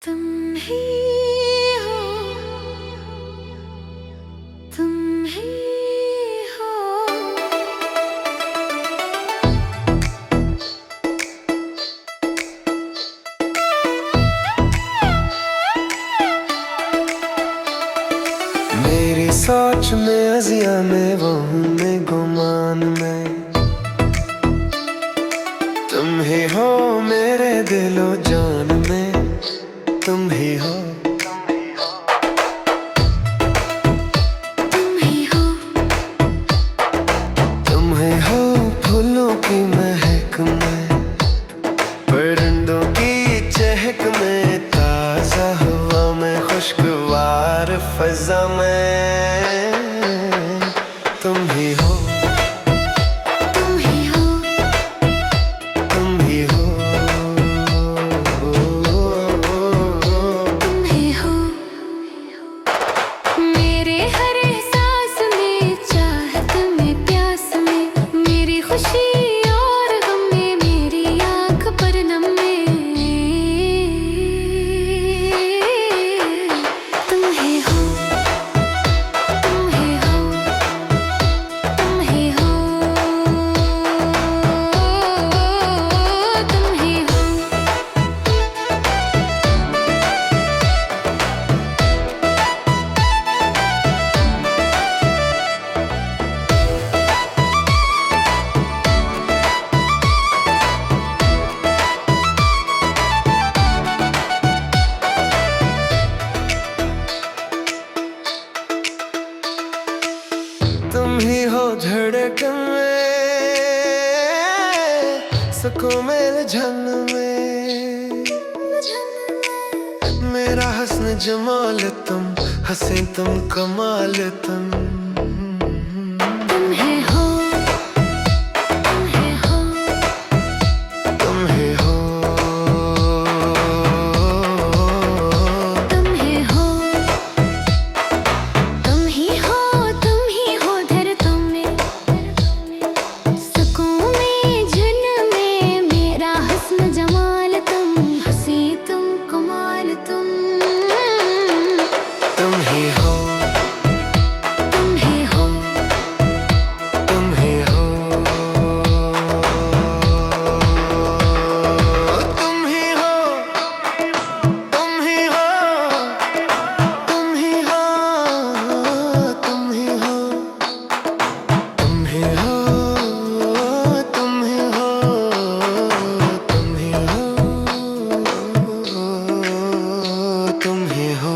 तुम ही हो, तुम ही हो। मेरी सोच में अज़िया में वो हूँ मैं गुमान में। तुम ही हो मेरे दिलो जान में, तुम ही हो। तुम ही हो, तुम ही हो फूलों की महक में, परिंदों की चहक में, ताज़ा हवा में, खुशगवार फज़ा में। तुम ही हो, तुम ही हो, तुम ही हो, तुम ही हो। मेरे हर एहसास में, चाहत में, प्यास में, मेरी खुशी और गम में, मेरी आँख पर नम में। तुम ही हो, तुम ही हो, तुम ही हो, तुम ही हो। तुम ही हो धड़कन में, सुकून में, झन में। मेरा हस्न जमाल तुम, हंसे तुम कमाल तुम। तुम ही हो, तुम ही हो, तुम ही हो, तुम ही हो, तुम ही हो, तुम ही हो धड़कन में, सुकून में, झुन में, मेरा हुस्न जमाल तुम, हंसी तुम कमाल तुम। तुम ही हो, तुम ही हो, तुम ही हो, तुम ही हो, तुम ही हो, तुम ही हो, तुम ही हो, तुम ही हो, तुम ही हो, तुम ही हो, तुम ही हो।